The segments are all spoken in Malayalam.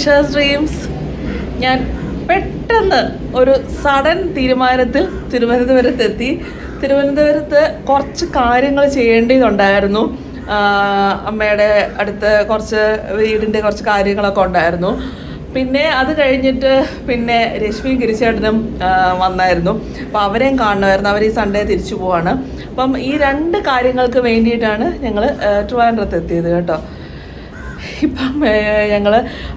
Fishers dreams. ഞാൻ പെട്ടെന്ന് ഒരു സഡൻ തീരുമാനത്തിൽ തിരുവനന്തപുരത്തെത്തി. തിരുവനന്തപുരത്ത് കുറച്ച് കാര്യങ്ങൾ ചെയ്യേണ്ടതുണ്ടായിരുന്നു. അമ്മയുടെ അടുത്ത് കുറച്ച് വീടിൻ്റെ കുറച്ച് കാര്യങ്ങളൊക്കെ ഉണ്ടായിരുന്നു. പിന്നെ അത് കഴിഞ്ഞിട്ട് പിന്നെ രശ്മിയും ഗിരിച്ചേട്ടനും വന്നായിരുന്നു. അപ്പോൾ അവരെയും കാണണമായിരുന്നു. അവർ ഈ സൺഡേ തിരിച്ചു പോവാണ്. അപ്പം ഈ 2 കാര്യങ്ങൾക്ക് വേണ്ടിയിട്ടാണ് ഞങ്ങൾ ട്രിവാൻഡ്രത്ത് എത്തിയത് കേട്ടോ. ഇപ്പം ഞങ്ങൾ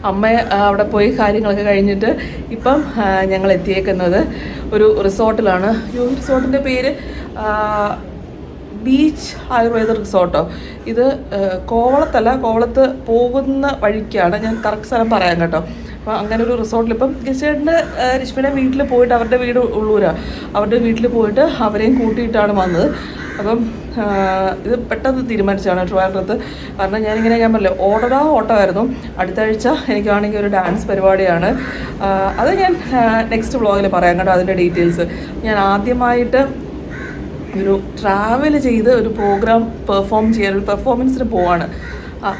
അമ്മ അവിടെ പോയി കാര്യങ്ങളൊക്കെ കഴിഞ്ഞിട്ട് ഇപ്പം ഞങ്ങൾ എത്തിയേക്കുന്നത് ഒരു റിസോർട്ടിലാണ്. ഈ റിസോർട്ടിൻ്റെ പേര് ബീച്ച് ആയുർവേദ റിസോർട്ടോ. ഇത് കോവളത്ത് പോകുന്ന വഴിക്കാണ്. ഞാൻ കറക്റ്റ് സ്ഥലം പറയാം കേട്ടോ. അപ്പോൾ അങ്ങനെ ഒരു റിസോർട്ടിൽ ഇപ്പം ഗിരിച്ചേട്ടൻ്റെ രശ്മിയുടെ വീട്ടിൽ പോയിട്ട്, അവരുടെ വീട് ഉള്ളൂരാണ്, അവരുടെ വീട്ടിൽ പോയിട്ട് അവരെയും കൂട്ടിയിട്ടാണ് വന്നത്. അപ്പം ഇത് പെട്ടെന്ന് തീരുമാനിച്ചാണ് ട്രിവാൻഡ്രത്ത്. കാരണം ഞാൻ പറഞ്ഞില്ലേ, ഓട്ടമായിരുന്നു. അടുത്ത ആഴ്ച എനിക്കാണെങ്കിൽ ഒരു ഡാൻസ് പരിപാടിയാണ്. അത് ഞാൻ നെക്സ്റ്റ് വ്ളോഗിൽ പറയാം കേട്ടോ, അതിൻ്റെ ഡീറ്റെയിൽസ്. ഞാൻ ആദ്യമായിട്ട് ഒരു ട്രാവൽ ചെയ്ത് ഒരു പ്രോഗ്രാം പെർഫോം ചെയ്യാൻ, ഒരു പെർഫോമൻസിന് പോവാണ്.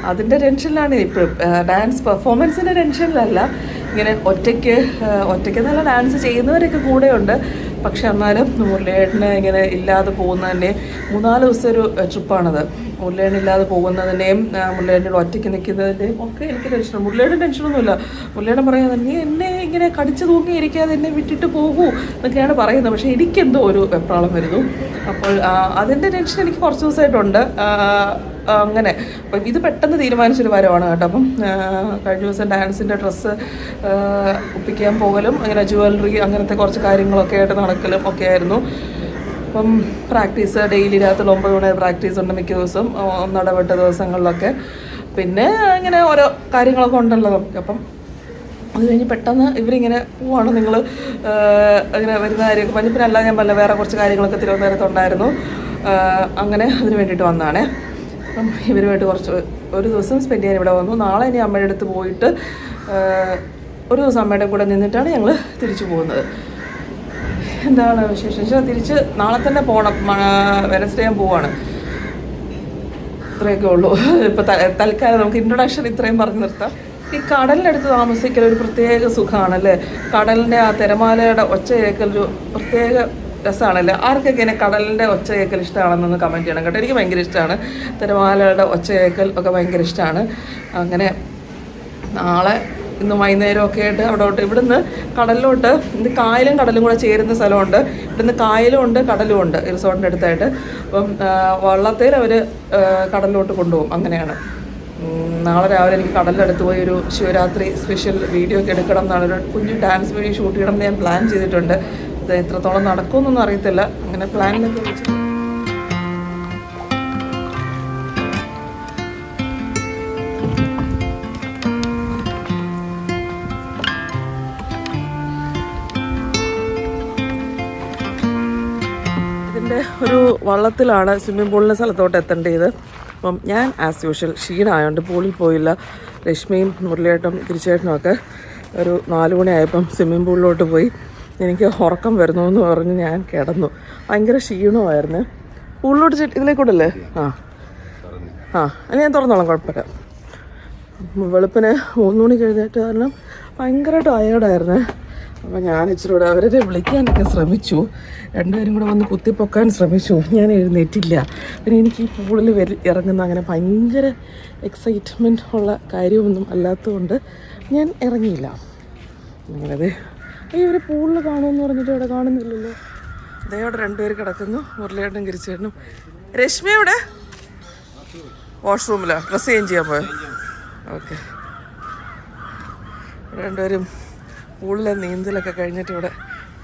അതിൻ്റെ ടെൻഷനിലാണ് ഇപ്പോഴും. ഡാൻസ് പെർഫോമൻസിൻ്റെ ടെൻഷനിലല്ല, ഇങ്ങനെ ഒറ്റയ്ക്ക് നല്ല ഡാൻസ് ചെയ്യുന്നവരൊക്കെ കൂടെയുണ്ട്. പക്ഷെ എന്നാലും മുരളിയേട്ടന് ഇങ്ങനെ ഇല്ലാതെ പോകുന്നതിൻ്റെ 3-4 ദിവസം ഒരു ട്രിപ്പാണത്. മുരളിയേട്ടൻ ഇല്ലാതെ പോകുന്നതിൻ്റെയും മുരളിയേട്ടൻ ഒറ്റയ്ക്ക് നിൽക്കുന്നതിൻ്റെയും ഒക്കെ എനിക്ക് ടെൻഷനാണ്. മുരളിയേട്ടൻ ടെൻഷനൊന്നുമില്ല. മുരളിയേട്ടൻ പറയുന്നത്, നീ എന്നെ ഇങ്ങനെ കടിച്ചു തൂങ്ങിയിരിക്കാതെ എന്നെ വിട്ടിട്ട് പോകൂ എന്നൊക്കെയാണ് പറയുന്നത്. പക്ഷേ എനിക്കെന്തോ ഒരു വെപ്രാളം വരുന്നു. അപ്പോൾ അതിൻ്റെ ടെൻഷൻ എനിക്ക് കുറച്ച് ദിവസമായിട്ടുണ്ട്. അങ്ങനെ അപ്പം ഇത് പെട്ടെന്ന് തീരുമാനിച്ചൊരു വരവാണ് കേട്ടോ. അപ്പം കഴിഞ്ഞ ദിവസം ഡാൻസിൻ്റെ ഡ്രസ്സ് ഒപ്പിക്കാൻ പോകലും അങ്ങനെ ജുവലറി അങ്ങനത്തെ കുറച്ച് കാര്യങ്ങളൊക്കെ ആയിട്ട് നടക്കലും ഒക്കെ ആയിരുന്നു. അപ്പം പ്രാക്ടീസ് ഡെയിലി രാത്രി 9 മണി പ്രാക്ടീസ് ഉണ്ട് മിക്ക ദിവസം, ഒന്നിടവിട്ട ദിവസങ്ങളിലൊക്കെ. പിന്നെ ഇങ്ങനെ ഓരോ കാര്യങ്ങളൊക്കെ ഉണ്ടല്ലോ നമുക്ക്. അപ്പം അത് കഴിഞ്ഞ് പെട്ടെന്ന് ഇവരിങ്ങനെ പോവാണ്, നിങ്ങൾ ഇങ്ങനെ വരുന്ന കാര്യമൊക്കെ പറഞ്ഞ്. പിന്നെ അല്ലാതെ ഞാൻ പറഞ്ഞ വേറെ കുറച്ച് കാര്യങ്ങളൊക്കെ തിരുവനന്തപുരത്തുണ്ടായിരുന്നു. അങ്ങനെ അതിന് വേണ്ടിയിട്ട് വന്നതാണേ. അപ്പം ഇവരുമായിട്ട് ഒരു ദിവസം സ്പെൻഡ് ചെയ്യാൻ ഇവിടെ വന്നു. നാളെ ഇനി അമ്മയുടെ അടുത്ത് പോയിട്ട് ഒരു ദിവസം അമ്മയുടെ കൂടെ നിന്നിട്ടാണ് ഞങ്ങൾ തിരിച്ചു പോകുന്നത്. എന്താണ് വിശേഷം? തിരിച്ച് നാളെ തന്നെ പോകണം. വെനസ്ഡേ ഞാൻ പോവാണ്. ഇത്രയൊക്കെ ഉള്ളൂ. ഇപ്പോൾ തൽക്കാലം നമുക്ക് ഇൻട്രൊഡക്ഷൻ ഇത്രയും പറഞ്ഞു നിർത്താം. ഈ കടലിനടുത്ത് താമസിക്കൽ ഒരു പ്രത്യേക സുഖമാണല്ലേ. കടലിൻ്റെ ആ തിരമാലയുടെ ഒച്ച കേൾക്കൽ ഒരു പ്രത്യേക രസമാണല്ലേ. ആർക്കൊക്കെ ഇങ്ങനെ കടലിൻ്റെ ഒച്ച കേൾക്കൽ ഇഷ്ടമാണെന്നൊന്ന് കമൻറ്റ് ചെയ്യണം കേട്ടോ. എനിക്ക് ഭയങ്കര ഇഷ്ടമാണ് തിരമാലയുടെ ഒച്ച കേൾക്കൽ ഒക്കെ ഭയങ്കര ഇഷ്ടമാണ്. അങ്ങനെ നാളെ ഇന്ന് വൈകുന്നേരമൊക്കെ ആയിട്ട് ഇവിടുന്ന് കടലിലോട്ട്, ഇത് കായലും കടലും കൂടെ ചേരുന്ന സ്ഥലമുണ്ട്. ഇവിടുന്ന് കായലും ഉണ്ട് കടലും ഉണ്ട് റിസോർട്ടിൻ്റെ അടുത്തായിട്ട്. അപ്പം വള്ളത്തേൽ അവർ കടലിലോട്ട് കൊണ്ടുപോകും. അങ്ങനെയാണ്. നാളെ രാവിലെ എനിക്ക് കടലിൻ്റെ അടുത്ത് പോയി ഒരു ശിവരാത്രി സ്പെഷ്യൽ വീഡിയോ ഒക്കെ എടുക്കണം എന്നാണ്, ഒരു കുഞ്ഞു ഡാൻസ് വീഡിയോ ഷൂട്ട് ചെയ്യണം എന്ന് ഞാൻ പ്ലാൻ ചെയ്തിട്ടുണ്ട്. ഇത് എത്രത്തോളം നടക്കുമെന്നൊന്നും അറിയത്തില്ല. അങ്ങനെ പ്ലാനിലൊക്കെ വെച്ച് ഇതിൻ്റെ ഒരു വള്ളത്തിലാണ് സ്വിമ്മിംഗ് പൂളിൻ്റെ സ്ഥലത്തോട്ട് എത്തേണ്ടത്. അപ്പം ഞാൻ ആസ് യൂഷ്വൽ ക്ഷീണമായതുകൊണ്ട് പൂളിൽ പോയില്ല. രശ്മിയും മുരളിയേട്ടനും ഗിരിച്ചേട്ടനും ഒക്കെ ഒരു 4 മണിയായപ്പം സ്വിമ്മിംഗ് പൂളിലോട്ട് പോയി. എനിക്ക് ഉറക്കം വരുന്നു എന്ന് പറഞ്ഞ് ഞാൻ കിടന്നു. ഭയങ്കര ക്ഷീണമായിരുന്നു. പൂളിലോട്ട് ഇതിലേക്കൂടല്ലേ? അത് ഞാൻ തുറന്നോളാം, കുഴപ്പമില്ല. വെളുപ്പിന് 3 മണിക്ക് എഴുന്നേറ്റ് കാരണം ഭയങ്കര ടയേർഡായിരുന്നു. അപ്പോൾ ഞാൻ ഇച്ചിരി കൂടെ അവരെ വിളിക്കാനൊക്കെ ശ്രമിച്ചു. 2 പേരും കൂടെ വന്ന് കുത്തിപ്പൊക്കാൻ ശ്രമിച്ചു. ഞാൻ എഴുന്നേറ്റില്ല. പിന്നെ എനിക്ക് ഈ പൂളിൽ ഇറങ്ങുന്ന അങ്ങനെ ഭയങ്കര എക്സൈറ്റ്മെൻറ്റ് ഉള്ള കാര്യമൊന്നും അല്ലാത്തതുകൊണ്ട് ഞാൻ ഇറങ്ങിയില്ല. അങ്ങനെ ഒരു പൂളിൽ കാണുമെന്ന് പറഞ്ഞിട്ട് ഇവിടെ കാണുന്നില്ലല്ലോ. അതേവിടെ 2 പേര് കിടക്കുന്നു, മുരളിയേട്ടനും ഗിരിച്ചേട്ടനും. രശ്മി എവിടെ? വാഷ്റൂമിലോ? ഡ്രസ്സ് ചേഞ്ച് ചെയ്യാൻ പോയോ? ഓക്കെ. 2 പേരും പൂളിലെ നീന്തലൊക്കെ കഴിഞ്ഞിട്ട് ഇവിടെ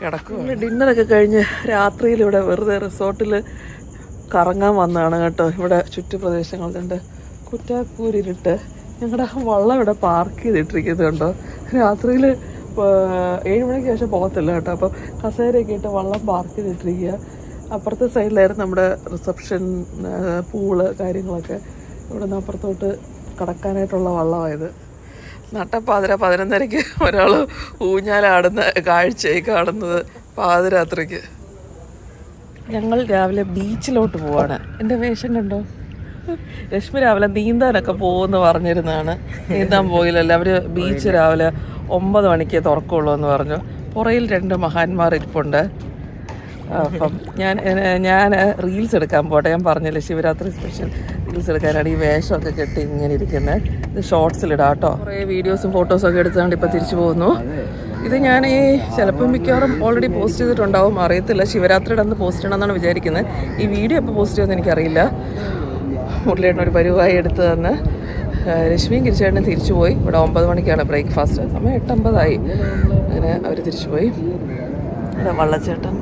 കിടക്കും. ഡിന്നറൊക്കെ കഴിഞ്ഞ് രാത്രിയിൽ ഇവിടെ വെറുതെ റിസോർട്ടിൽ കറങ്ങാൻ വന്നതാണ് കേട്ടോ. ഇവിടെ ചുറ്റുപ്രദേശങ്ങളുണ്ട്. കുറ്റാക്കൂരിട്ട് ഞങ്ങളുടെ വള്ളം ഇവിടെ പാർക്ക് ചെയ്തിട്ടിരിക്കുന്നത് കണ്ടോ. രാത്രിയിൽ 7 മണിക്ക് ശേഷം പോകത്തില്ല കേട്ടോ. അപ്പം കസേരയൊക്കെ ഇട്ട് വള്ളം പാർക്ക് ചെയ്തിട്ടിരിക്കുക. അപ്പുറത്തെ സൈഡിലായിരുന്നു നമ്മുടെ റിസപ്ഷൻ, പൂള് കാര്യങ്ങളൊക്കെ. ഇവിടെ നിന്ന് അപ്പുറത്തോട്ട് കടക്കാനായിട്ടുള്ള വള്ളമായത്. നട്ടപ്പാതിര 11:30 ഒരാൾ ഊഞ്ഞാലാടുന്ന കാഴ്ചയായി കാണുന്നത് പാതിരാത്രിക്ക്. ഞങ്ങൾ രാവിലെ ബീച്ചിലോട്ട് പോവാണ്. എൻ്റെ വേഷം കണ്ടോ? രശ്മി രാവിലെ നീന്താനൊക്കെ പോകുമെന്ന് പറഞ്ഞിരുന്നതാണ്. നീന്താൻ പോയില്ലല്ലോ. അവർ ബീച്ച് രാവിലെ 9 മണിക്ക് തുറക്കുള്ളൂ എന്ന് പറഞ്ഞു. പുറയിൽ 2 മഹാന്മാർ ഇരിപ്പുണ്ട്. അപ്പം ഞാൻ റീൽസ് എടുക്കാൻ പോട്ടെ. ഞാൻ പറഞ്ഞില്ലേ ശിവരാത്രി സ്പെഷ്യൽ റീൽസ് എടുക്കാനാണ് ഈ വേഷമൊക്കെ കെട്ടി ഇങ്ങനെ ഇരിക്കുന്നത്. ഇത് ഷോർട്സിലിടാം കേട്ടോ. കുറേ വീഡിയോസും ഫോട്ടോസൊക്കെ എടുത്തുകൊണ്ട് ഇപ്പോൾ തിരിച്ചു പോകുന്നു. ഇത് ഞാൻ ചിലപ്പം മിക്കവാറും ഓൾറെഡി പോസ്റ്റ് ചെയ്തിട്ടുണ്ടാവും, അറിയത്തില്ല. ശിവരാത്രിയുടെ അന്ന് പോസ്റ്റ് ചെയ്യണമെന്നാണ് വിചാരിക്കുന്നത്. ഈ വീഡിയോ എപ്പോൾ പോസ്റ്റ് ചെയ്യുമെന്ന് എനിക്കറിയില്ല. മുരളിയേട്ടനൊരു പരിവായി എടുത്ത് തന്ന് രശ്മിയും ഗിരിച്ചേട്ടനും തിരിച്ചു പോയി. ഇവിടെ 9 മണിക്കാണ് ബ്രേക്ക്ഫാസ്റ്റ്. സമയം 8:50 അങ്ങനെ അവർ തിരിച്ചു പോയി. ഇവിടെ വള്ളച്ചേട്ടൻ.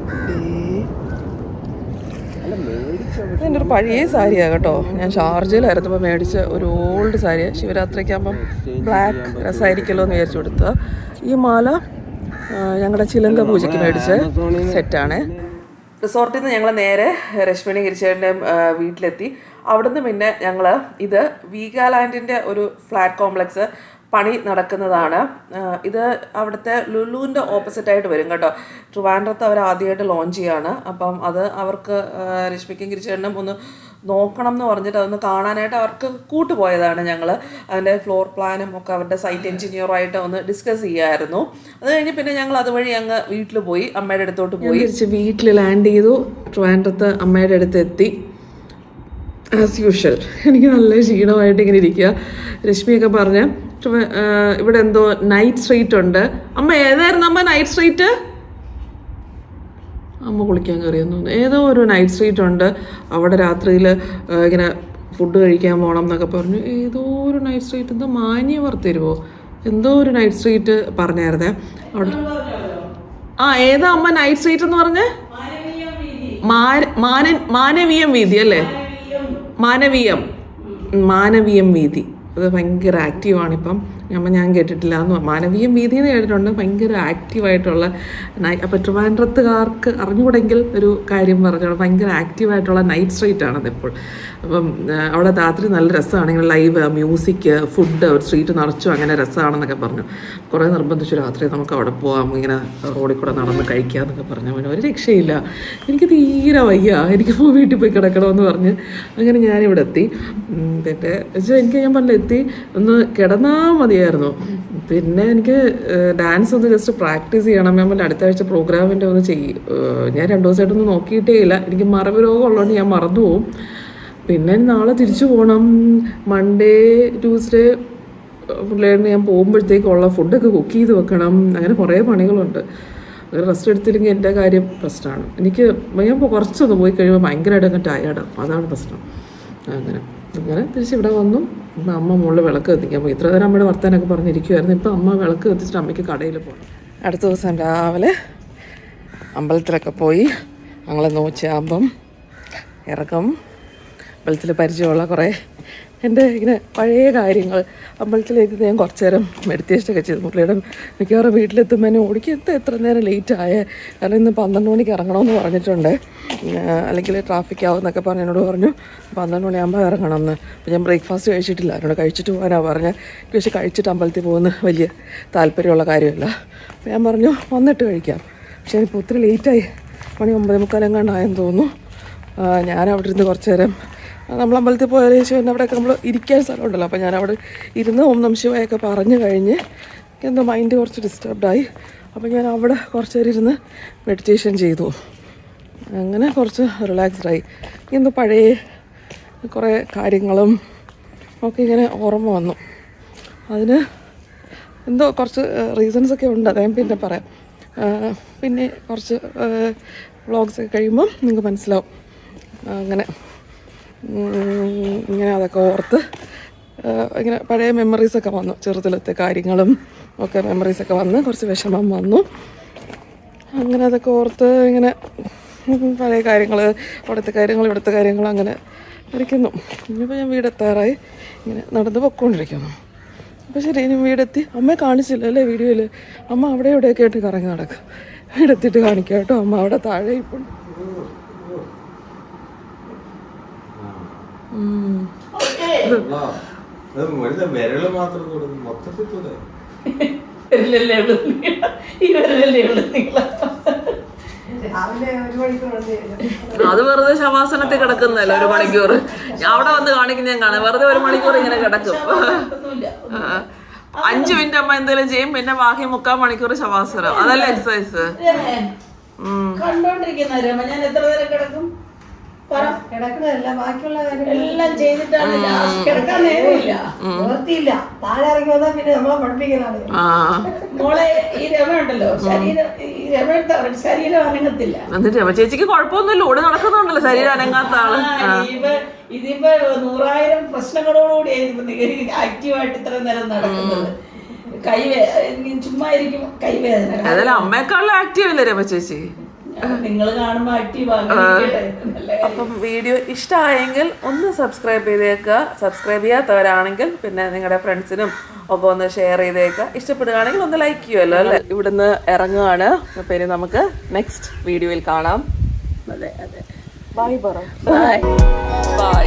എൻ്റെ ഒരു പഴയ സാരിയാണ് കേട്ടോ. ഞാൻ ഷാർജയിലായിരുന്നപ്പോൾ മേടിച്ച ഒരു ഓൾഡ് സാരിയാണ്. ശിവരാത്രിക്കാകുമ്പം ബ്ലാക്ക് രസമായിരിക്കുമല്ലോ എന്ന് വിചാരിച്ചു കൊടുത്ത ഈ മാല ഞങ്ങളുടെ ചിലങ്ക പൂജയ്ക്ക് മേടിച്ച സെറ്റാണ്. റിസോർട്ടിൽ നിന്ന് ഞങ്ങൾ നേരെ രശ്മിനി ഗിരിച്ചേട്ടൻ്റെയും വീട്ടിലെത്തി. അവിടുന്ന് പിന്നെ ഞങ്ങൾ ഇത് വീഗാലാൻഡിൻ്റെ ഒരു ഫ്ലാറ്റ് കോംപ്ലക്സ് പണി നടക്കുന്നതാണ്. ഇത് അവിടുത്തെ ലുലുവിൻ്റെ ഓപ്പോസിറ്റായിട്ട് വരും കേട്ടോ. ട്രിവാൻഡ്രത്ത് അവർ ആദ്യമായിട്ട് ലോഞ്ച് ചെയ്യാണ്. അപ്പം അത് അവർക്ക് രശ്മിക്കും ഗിരിച്ചേട്ടനും ഒന്ന് നോക്കണം എന്ന് പറഞ്ഞിട്ട് അതൊന്ന് കാണാനായിട്ട് അവർക്ക് കൂട്ടുപോയതാണ് ഞങ്ങൾ. അതിൻ്റെ ഫ്ലോർ പ്ലാനും ഒക്കെ അവരുടെ സൈറ്റ് എഞ്ചിനീയറുമായിട്ട് ഒന്ന് ഡിസ്കസ് ചെയ്യായിരുന്നു. അത് കഴിഞ്ഞ് പിന്നെ ഞങ്ങൾ അതുവഴി അങ്ങ് വീട്ടിൽ പോയി, അമ്മയുടെ അടുത്തോട്ട് പോയി. തിരിച്ച് വീട്ടിൽ ലാൻഡ് ചെയ്തു. ട്രിവാൻഡ്രത്ത് അമ്മയുടെ അടുത്ത് എത്തി. ആസ് യൂഷ്വൽ എനിക്ക് നല്ല ക്ഷീണമായിട്ട് ഇങ്ങനെ ഇരിക്കുക. രശ്മിയൊക്കെ പറഞ്ഞ് ഇവിടെ എന്തോ നൈറ്റ് സ്ട്രീറ്റ് ഉണ്ട്. അമ്മ ഏതായിരുന്നു അമ്മ നൈറ്റ് സ്ട്രീറ്റ്? അമ്മ കുളിക്കാൻ കയറിയെന്ന് തോന്നുന്നു. ഏതോ ഒരു നൈറ്റ് സ്ട്രീറ്റ് ഉണ്ട്, അവിടെ രാത്രിയിൽ ഇങ്ങനെ ഫുഡ് കഴിക്കാൻ പോകണം എന്നൊക്കെ പറഞ്ഞു. ഏതോ ഒരു നൈറ്റ് സ്ട്രീറ്റ്, എന്തോ മാന്യവർ തരുമോ എന്തോ ഒരു നൈറ്റ് സ്ട്രീറ്റ് പറഞ്ഞായിരുന്നേ അവിടെ. ഏതാ അമ്മ നൈറ്റ് സ്ട്രീറ്റ് എന്ന് പറഞ്ഞേ? മാനവീയം വീതി അല്ലേ? മാനവീയം വീതി. അത് ഭയങ്കര ആക്റ്റീവാണിപ്പം. ഞാൻ കേട്ടിട്ടില്ല എന്ന്. മാനവീയം വീതി എന്ന് കേട്ടിട്ടുണ്ട്. ഭയങ്കര ആക്റ്റീവായിട്ടുള്ള അപ്പോൾ ട്രിവാൻഡ്രത്തുകാർക്ക് അറിഞ്ഞുകൂടെങ്കിൽ ഒരു കാര്യം പറഞ്ഞോളാം. ഭയങ്കര ആക്റ്റീവായിട്ടുള്ള നൈറ്റ് സ്ട്രീറ്റ് ആണത് ഇപ്പോൾ. അപ്പം അവിടെ രാത്രി നല്ല രസമാണ്. ഇങ്ങനെ ലൈവ് മ്യൂസിക്, ഫുഡ്, ഒരു സ്ട്രീറ്റ് നിറച്ചു അങ്ങനെ രസമാണെന്നൊക്കെ പറഞ്ഞു. കുറേ നിർബന്ധിച്ചു രാത്രി നമുക്ക് അവിടെ പോകാം, ഇങ്ങനെ റോഡിൽ കൂടെ നടന്ന് കഴിക്കാമെന്നൊക്കെ പറഞ്ഞു. അവന് ഒരു രക്ഷയില്ല, എനിക്ക് തീരെ വയ്യ, എനിക്ക് വീട്ടിൽ പോയി കിടക്കണമെന്ന് പറഞ്ഞ് അങ്ങനെ ഞാനിവിടെ എത്തി. പിന്നെ എനിക്ക് ഞാൻ പറഞ്ഞില്ല എത്തി ഒന്ന് കിടന്നാൽ മതിയായിരുന്നു. പിന്നെ എനിക്ക് ഡാൻസ് ഒന്ന് ജസ്റ്റ് പ്രാക്ടീസ് ചെയ്യണം. ഞാൻ പറഞ്ഞ അടുത്ത ആഴ്ച പ്രോഗ്രാമിൻ്റെ ഒന്ന് ചെയ്യും. ഞാൻ 2 ദിവസമായിട്ടൊന്നും നോക്കിയിട്ടേ ഇല്ല. എനിക്ക് മറവി രോഗം ഉള്ളതുകൊണ്ട് ഞാൻ മറന്നു പോവും. പിന്നെ നാളെ തിരിച്ചു പോകണം. മൺഡേ ട്യൂസ്ഡേ പിള്ളേരിന് ഞാൻ പോകുമ്പോഴത്തേക്കുള്ള ഫുഡൊക്കെ കുക്ക് ചെയ്ത് വെക്കണം. അങ്ങനെ കുറേ പണികളുണ്ട്. അങ്ങനെ റെസ്റ്റ് എടുത്തില്ലെങ്കിൽ എൻ്റെ കാര്യം പ്രശ്നമാണ്. ഞാൻ കുറച്ചൊന്ന് പോയി കഴിയുമ്പോൾ ഭയങ്കരമായിട്ട് അങ്ങ് ടയേർഡാണ്. അതാണ് പ്രശ്നം. അങ്ങനെ തിരിച്ചിവിടെ വന്നു. അമ്മ മുകളിൽ വിളക്ക് കത്തിക്കാൻ പോയി. ഇത്ര നേരം അമ്മയുടെ വർത്താനൊക്കെ പറഞ്ഞിരിക്കുമായിരുന്നു. ഇപ്പം അമ്മ വിളക്ക് കത്തിച്ചിട്ട് അമ്മയ്ക്ക് കടയിൽ പോകണം. അടുത്ത ദിവസം രാവിലെ അമ്പലത്തിലൊക്കെ പോയി ഞങ്ങൾ നോച്ചാകുമ്പം ഇറക്കും. അമ്പലത്തിൽ പരിചയമുള്ള കുറേ എൻ്റെ ഇങ്ങനെ പഴയ കാര്യങ്ങൾ അമ്പലത്തിലേക്ക് ഞാൻ കുറച്ച് നേരം മെഡിറ്റേഷനൊക്കെ ചെയ്തു. മുരളിയുടെ മിക്കവാറും വീട്ടിലെത്തുമ്പോൾ എന്നെ ഓടിക്ക് എത്ര നേരം ലേറ്റായേ, കാരണം ഇന്ന് 12 മണിക്ക് ഇറങ്ങണമെന്ന് പറഞ്ഞിട്ടുണ്ട്, അല്ലെങ്കിൽ ട്രാഫിക് ആവുമെന്നൊക്കെ പറഞ്ഞ് എന്നോട് പറഞ്ഞു 12 മണിയാകുമ്പോൾ ഇറങ്ങണം എന്ന്. അപ്പോൾ ഞാൻ ബ്രേക്ക്ഫാസ്റ്റ് കഴിച്ചിട്ടില്ല. എന്നോട് കഴിച്ചിട്ട് പോകാനാണ് പറഞ്ഞത്. പക്ഷേ കഴിച്ചിട്ട് അമ്പലത്തിൽ പോകുന്ന വലിയ താല്പര്യമുള്ള കാര്യമല്ല. അപ്പോൾ ഞാൻ പറഞ്ഞു വന്നിട്ട് കഴിക്കാം. പക്ഷേ ഇപ്പോൾ ഒത്തിരി ലേറ്റായി. മണി 9:45 തോന്നുന്നു. ഞാൻ അവിടെ ഇരുന്ന് കുറച്ച് നേരം നമ്മൾ അമ്പലത്തിൽ പോയതിനു ശേഷം അവിടെയൊക്കെ നമ്മൾ ഇരിക്കാൻ സ്ഥലമുണ്ടല്ലോ. അപ്പോൾ ഞാനവിടെ ഇരുന്ന് ഓം നമഃ ശിവായൊക്കെ പറഞ്ഞു കഴിഞ്ഞ് എന്തോ മൈൻഡ് കുറച്ച് ഡിസ്റ്റർബ്ഡായി. അപ്പോൾ ഞാൻ അവിടെ കുറച്ച് നേരം ഇരുന്ന് മെഡിറ്റേഷൻ ചെയ്തു. അങ്ങനെ കുറച്ച് റിലാക്സ്ഡായി. എന്തോ പഴയ കുറേ കാര്യങ്ങളും ഒക്കെ ഇങ്ങനെ ഓർമ്മ വന്നു. അതിന് എന്തോ കുറച്ച് റീസൺസൊക്കെ ഉണ്ട്, അത് ഞാൻ പിന്നെ പറയാം. പിന്നെ കുറച്ച് വ്ളോഗ്സൊക്കെ കഴിയുമ്പം നിങ്ങൾക്ക് മനസ്സിലാവും. അങ്ങനെ അതൊക്കെ ഓർത്ത് ഇങ്ങനെ പഴയ മെമ്മറീസൊക്കെ വന്നു. ചെറുതിലത്തെ കാര്യങ്ങളും ഒക്കെ മെമ്മറീസൊക്കെ വന്ന് കുറച്ച് വിഷമം വന്നു. അങ്ങനെ അതൊക്കെ ഓർത്ത് ഇങ്ങനെ പഴയ കാര്യങ്ങൾ, അവിടുത്തെ കാര്യങ്ങൾ, ഇവിടുത്തെ കാര്യങ്ങൾ അങ്ങനെ ഇരിക്കുന്നു. ഇനിയിപ്പോൾ ഞാൻ വീടെത്താറായി ഇങ്ങനെ നടന്ന് പൊയ്ക്കൊണ്ടിരിക്കുന്നു. അപ്പോൾ ശരി, ഇനി വീടെത്തി. അമ്മയെ കാണിച്ചില്ല അല്ലേ വീഡിയോയിൽ? അമ്മ അവിടെ എവിടെയൊക്കെ ആയിട്ട് കറങ്ങി നടക്കും. വീടെത്തിയിട്ട് കാണിക്കാം കേട്ടോ. അമ്മ അവിടെ താഴെ ഇപ്പോൾ വിരല് മാത്രം മൊത്തത്തിൽ അത് വെറുതെ ശവാസനത്തിൽ കിടക്കുന്നല്ലോ 1 മണിക്കൂർ. അവിടെ വന്ന് കാണിക്കുന്ന ഞാൻ കാണാം, വെറുതെ 1 മണിക്കൂർ ഇങ്ങനെ കിടക്കും. 5 മിനിറ്റ് അമ്മ എന്തെങ്കിലും ചെയ്യും, പിന്നെ ബാക്കി 3/4 മണിക്കൂർ ശവാസനം. അതല്ല എക്സസൈസ്. കണ്ടോണ്ടിരിക്കുന്ന രമ ഞാൻ എത്ര നേരം കിടക്കും? കിടക്കണല്ല ബാക്കിയുള്ള എല്ലാം ചെയ്തിട്ടാണ് കിടക്കാൻ നേരമില്ല. നിവർത്തിയില്ല. താഴെ ഇറങ്ങി വന്നാൽ പിന്നെ നമ്മളെ പഠിപ്പിക്കലാണ്. മോളെ ഈ രമ ഉണ്ടല്ലോ, ശരീരം അനങ്ങത്തില്ല. എന്നിട്ട് രമ ചേച്ചിക്ക് കുഴപ്പമൊന്നുമില്ല, ഓടി നടക്കുന്നുണ്ടല്ലോ, ശരീരം അനങ്ങാത്ത ആള്. ഇതിപ്പോ 100,000 പ്രശ്നങ്ങളോടുകൂടി ആക്റ്റീവായിട്ട് ഇത്ര നേരം നടക്കുന്നത്. ചുമ്മാ ഇരിക്കും കൈവേദന. ഏതായാലും അമ്മയെക്കാളും ആക്റ്റീവ് അല്ലേ രമ ചേച്ചി? നിങ്ങൾ കാണുമ്പോ ആക്റ്റീവ്. അപ്പം വീഡിയോ ഇഷ്ടമായെങ്കിൽ ഒന്ന് സബ്സ്ക്രൈബ് ചെയ്തേക്കുക. സബ്സ്ക്രൈബ് ചെയ്യാത്തവരാണെങ്കിൽ പിന്നെ നിങ്ങളുടെ ഫ്രണ്ട്സിനും ഒക്കെ ഒന്ന് ഷെയർ ചെയ്തേക്കുക. ഇഷ്ടപ്പെടുകയാണെങ്കിൽ ഒന്ന് ലൈക്ക് ചെയ്യുമല്ലോ അല്ലേ? ഇവിടുന്ന് ഇറങ്ങുകയാണ്. അപ്പം ഇനി നമുക്ക് നെക്സ്റ്റ് വീഡിയോയിൽ കാണാം. അതെ അതെ. ബൈ പറ. ബൈ. ബൈ.